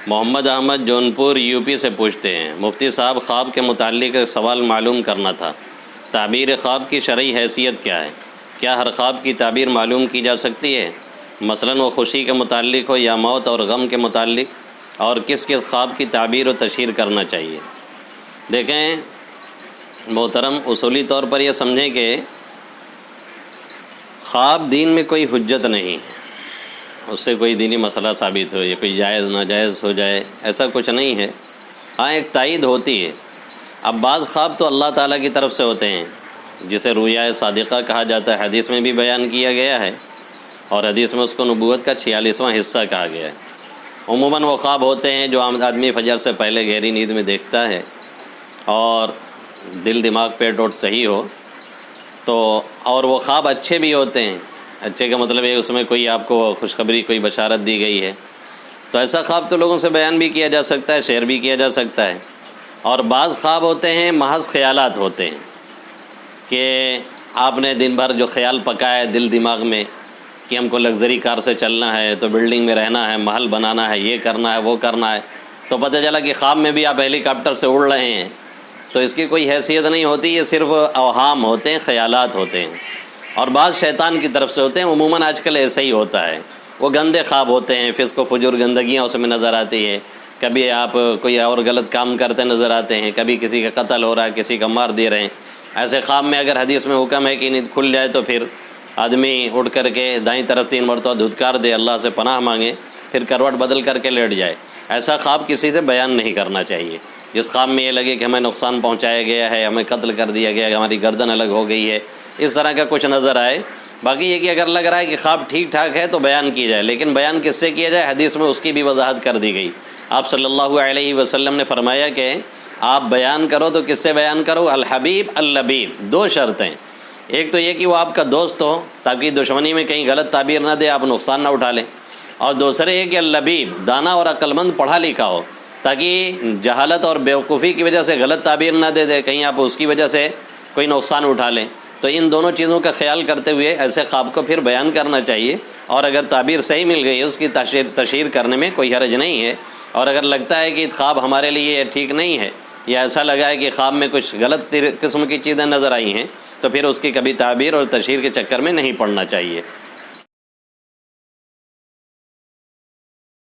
محمد Ahmad Jaunpur U P سے پوچھتے ہیں، مفتی صاحب خواب کے متعلق ایک سوال معلوم کرنا تھا۔ تعبیر خواب کی شرعی حیثیت کیا ہے؟ کیا ہر خواب کی تعبیر معلوم کی جا سکتی ہے؟ مثلاً وہ خوشی کے متعلق ہو یا موت اور غم کے متعلق، اور کس کس خواب کی تعبیر و تشہیر کرنا چاہیے؟ دیکھیں محترم، اصولی طور پر یہ سمجھیں کہ خواب دین میں کوئی حجت نہیں ہے، اس سے کوئی دینی مسئلہ ثابت ہو یا کوئی جائز ناجائز ہو جائے، ایسا کچھ نہیں ہے۔ ہاں ایک تائید ہوتی ہے۔ اب بعض خواب تو اللہ تعالیٰ کی طرف سے ہوتے ہیں، جسے رؤیا صادقہ کہا جاتا ہے، حدیث میں بھی بیان کیا گیا ہے، اور حدیث میں اس کو نبوت کا 46واں حصہ کہا گیا ہے۔ عموماً وہ خواب ہوتے ہیں جو آدمی فجر سے پہلے گہری نیند میں دیکھتا ہے، اور دل دماغ پیٹ ووٹ صحیح ہو تو، اور وہ خواب اچھے بھی ہوتے ہیں۔ اچھے کا مطلب ہے اس میں کوئی آپ کو خوشخبری، کوئی بشارت دی گئی ہے، تو ایسا خواب تو لوگوں سے بیان بھی کیا جا سکتا ہے، شیئر بھی کیا جا سکتا ہے۔ اور بعض خواب ہوتے ہیں محض خیالات ہوتے ہیں، کہ آپ نے دن بھر جو خیال پکایا ہے دل دماغ میں کہ ہم کو لگژری کار سے چلنا ہے، تو بلڈنگ میں رہنا ہے، محل بنانا ہے، یہ کرنا ہے، وہ کرنا ہے، تو پتہ چلا کہ خواب میں بھی آپ ہیلی کاپٹر سے اڑ رہے ہیں، تو اس کی کوئی حیثیت نہیں ہوتی، یہ صرف اوہام ہوتے ہیں، خیالات ہوتے ہیں، اور بعض شیطان کی طرف سے ہوتے ہیں۔ عموماً آج کل ایسا ہی ہوتا ہے، وہ گندے خواب ہوتے ہیں، فسق و فجور، گندگیاں اس میں نظر آتی ہے، کبھی آپ کوئی اور غلط کام کرتے نظر آتے ہیں، کبھی کسی کا قتل ہو رہا ہے، کسی کا مار دے رہے ہیں۔ ایسے خواب میں اگر حدیث میں حکم ہے کہ نیند کھل جائے تو پھر آدمی اٹھ کر کے دائیں طرف 3 مرتبہ دھتکار دے، اللہ سے پناہ مانگے، پھر کروٹ بدل کر کے لیٹ جائے۔ ایسا خواب کسی سے بیان نہیں کرنا چاہیے۔ جس خواب میں یہ لگے کہ ہمیں نقصان پہنچایا گیا ہے، ہمیں قتل کر دیا گیا ہے، ہماری گردن الگ ہو گئی ہے، اس طرح کا کچھ نظر آئے۔ باقی یہ کہ اگر لگ رہا ہے کہ خواب ٹھیک ٹھاک ہے تو بیان کی جائے، لیکن بیان کس سے کیا جائے؟ حدیث میں اس کی بھی وضاحت کر دی گئی۔ آپ صلی اللہ علیہ وسلم نے فرمایا کہ آپ بیان کرو تو کس سے بیان کرو؟ الحبیب اللبیب۔ 2 شرطیں، ایک تو یہ کہ وہ آپ کا دوست ہو تاکہ دشمنی میں کہیں غلط تعبیر نہ دے، آپ نقصان نہ اٹھا لیں، اور دوسرے یہ کہ اللبیب، دانا اور عقل مند، پڑھا لکھا ہو تاکہ جہالت اور بیوقوفی کی وجہ سے غلط تعبیر نہ دے دے، کہیں آپ اس کی وجہ سے کوئی نقصان اٹھا لیں۔ تو ان دونوں چیزوں کا خیال کرتے ہوئے ایسے خواب کو پھر بیان کرنا چاہیے، اور اگر تعبیر صحیح مل گئی ہے اس کی تشہیر کرنے میں کوئی حرج نہیں ہے۔ اور اگر لگتا ہے کہ خواب ہمارے لیے ٹھیک نہیں ہے، یا ایسا لگا ہے کہ خواب میں کچھ غلط قسم کی چیزیں نظر آئی ہیں، تو پھر اس کی کبھی تعبیر اور تشہیر کے چکر میں نہیں پڑنا چاہیے۔